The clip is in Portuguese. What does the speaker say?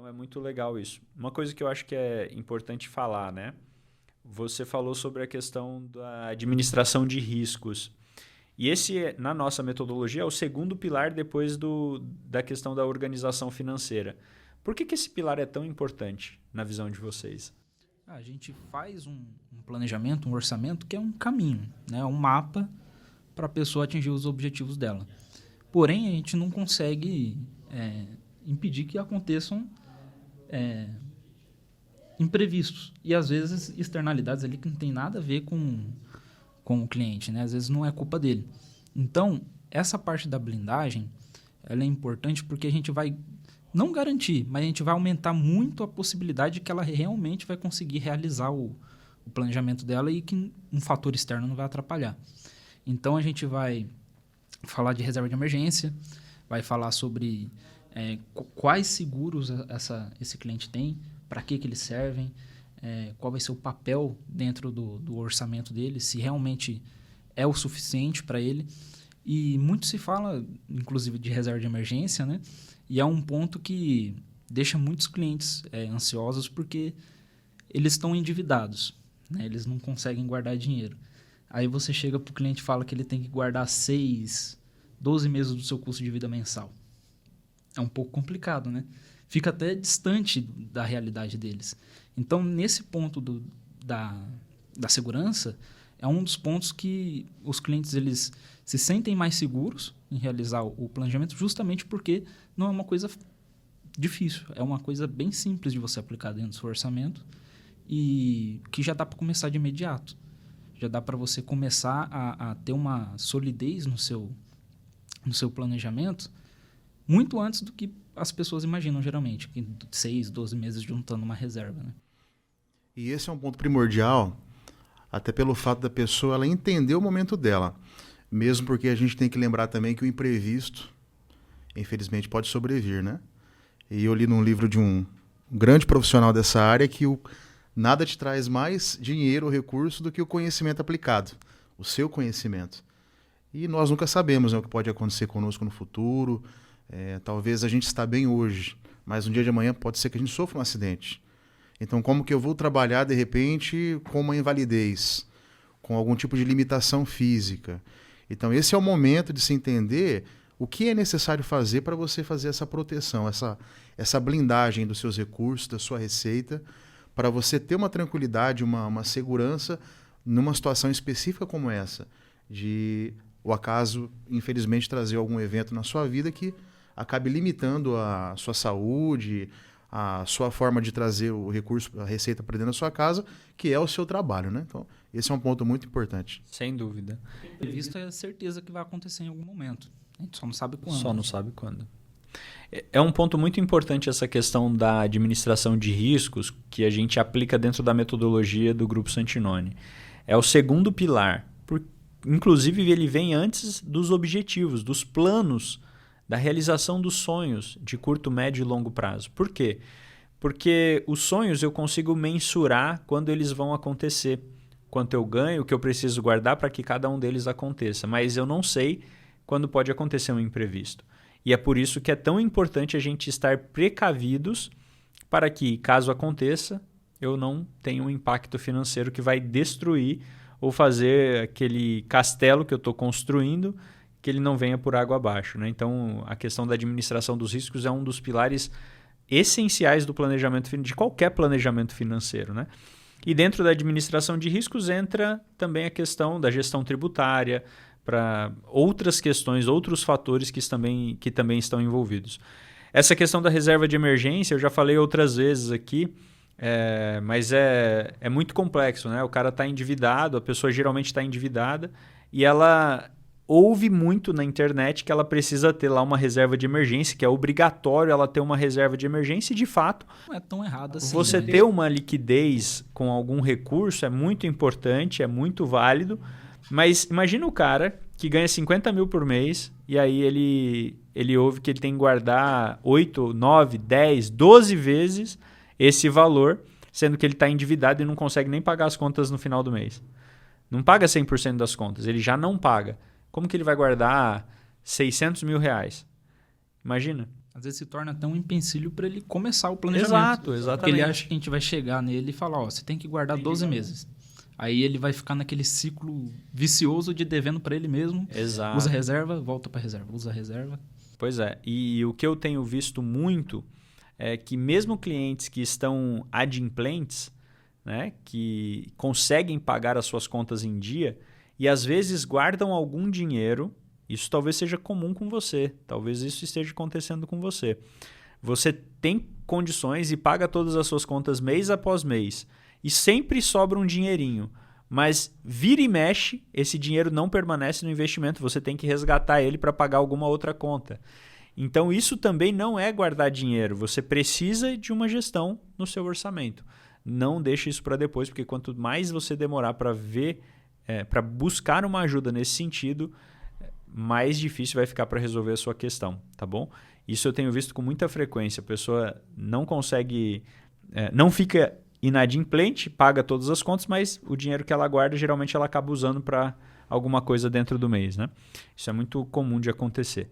Então é muito legal isso. Uma coisa que eu acho que é importante falar, né? Você falou sobre a questão da administração de riscos. E esse, na nossa metodologia, é o segundo pilar depois da questão da organização financeira. Por que esse pilar é tão importante na visão de vocês? A gente faz um planejamento, um orçamento, que é um caminho, né? Um mapa para a pessoa atingir os objetivos dela. Porém, a gente não consegue impedir que aconteçam imprevistos. E, às vezes, externalidades ali que não tem nada a ver com o cliente, né? Às vezes não é culpa dele. Então, essa parte da blindagem, ela é importante porque a gente vai não garantir, mas a gente vai aumentar muito a possibilidade de que ela realmente vai conseguir realizar o planejamento dela e que um fator externo não vai atrapalhar. Então, a gente vai falar de reserva de emergência, vai falar sobre quais seguros esse cliente tem, para que eles servem, qual vai ser o papel dentro do orçamento dele, se realmente é o suficiente para ele. E muito se fala, inclusive, de reserva de emergência, né? E é um ponto que deixa muitos clientes ansiosos porque eles estão endividados, né? Eles não conseguem guardar dinheiro. Aí você chega para o cliente e fala que ele tem que guardar 6, 12 meses do seu custo de vida mensal. É um pouco complicado, né? Fica até distante da realidade deles. Então, nesse ponto da segurança, é um dos pontos que os clientes eles se sentem mais seguros em realizar o planejamento, justamente porque não é uma coisa difícil. É uma coisa bem simples de você aplicar dentro do seu orçamento e que já dá para começar de imediato. Já dá para você começar a ter uma solidez no seu planejamento muito antes do que as pessoas imaginam, geralmente, que 6, 12 meses juntando uma reserva, né? E esse é um ponto primordial, até pelo fato da pessoa ela entender o momento dela. Mesmo porque a gente tem que lembrar também que o imprevisto, infelizmente, pode sobrevir, né? E eu li num livro de um grande profissional dessa área que nada te traz mais dinheiro ou recurso do que o conhecimento aplicado, o seu conhecimento. E nós nunca sabemos, né, o que pode acontecer conosco no futuro. Talvez a gente está bem hoje, mas no dia de amanhã pode ser que a gente sofra um acidente. Então, como que eu vou trabalhar, de repente, com uma invalidez, com algum tipo de limitação física? Então, esse é o momento de se entender o que é necessário fazer para você fazer essa proteção, essa blindagem dos seus recursos, da sua receita, para você ter uma tranquilidade, uma segurança numa situação específica como essa, de o acaso, infelizmente, trazer algum evento na sua vida que acabe limitando a sua saúde, a sua forma de trazer o recurso, a receita para dentro da sua casa, que é o seu trabalho, né? Então, esse é um ponto muito importante. Sem dúvida. Previsto é certeza que vai acontecer em algum momento. A gente só não sabe quando. Só não sabe quando. É um ponto muito importante essa questão da administração de riscos que a gente aplica dentro da metodologia do Grupo Santinoni. É o segundo pilar. Inclusive, ele vem antes dos objetivos, dos planos, da realização dos sonhos de curto, médio e longo prazo. Por quê? Porque os sonhos eu consigo mensurar quando eles vão acontecer, quanto eu ganho, o que eu preciso guardar para que cada um deles aconteça, mas eu não sei quando pode acontecer um imprevisto. E é por isso que é tão importante a gente estar precavidos para que, caso aconteça, eu não tenha um impacto financeiro que vai destruir ou fazer aquele castelo que eu estou construindo que ele não venha por água abaixo, né? Então, a questão da administração dos riscos é um dos pilares essenciais do planejamento, de qualquer planejamento financeiro, né? E dentro da administração de riscos entra também a questão da gestão tributária, para outras questões, outros fatores que também estão envolvidos. Essa questão da reserva de emergência, eu já falei outras vezes aqui, mas é muito complexo, né? O cara está endividado, a pessoa geralmente está endividada e ela ouve muito na internet que ela precisa ter lá uma reserva de emergência, que é obrigatório ela ter uma reserva de emergência e, de fato, não é tão errado assim. Você ter uma liquidez com algum recurso é muito importante, é muito válido, mas imagina o cara que ganha 50 mil por mês e aí ele ouve que ele tem que guardar 8, 9, 10, 12 vezes esse valor, sendo que ele está endividado e não consegue nem pagar as contas no final do mês. Não paga 100% das contas, ele já não paga. Como que ele vai guardar 600 mil reais? Imagina. Às vezes se torna até um empecilho para ele começar o planejamento. Exato, exatamente. Porque ele acha que a gente vai chegar nele e falar, ó, você tem que guardar 12 meses. Aí ele vai ficar naquele ciclo vicioso de devendo para ele mesmo. Exato. Usa reserva, volta para reserva. Usa reserva. Pois é. E o que eu tenho visto muito é que mesmo clientes que estão adimplentes, né, que conseguem pagar as suas contas em dia e às vezes guardam algum dinheiro, isso talvez seja comum com você, talvez isso esteja acontecendo com você. Você tem condições e paga todas as suas contas mês após mês e sempre sobra um dinheirinho, mas vira e mexe, esse dinheiro não permanece no investimento, você tem que resgatar ele para pagar alguma outra conta. Então isso também não é guardar dinheiro, você precisa de uma gestão no seu orçamento. Não deixe isso para depois, porque quanto mais você demorar para para buscar uma ajuda nesse sentido, mais difícil vai ficar para resolver a sua questão, tá bom? Isso eu tenho visto com muita frequência. A pessoa não consegue, não fica inadimplente, paga todas as contas, mas o dinheiro que ela guarda, geralmente ela acaba usando para alguma coisa dentro do mês, né? Isso é muito comum de acontecer.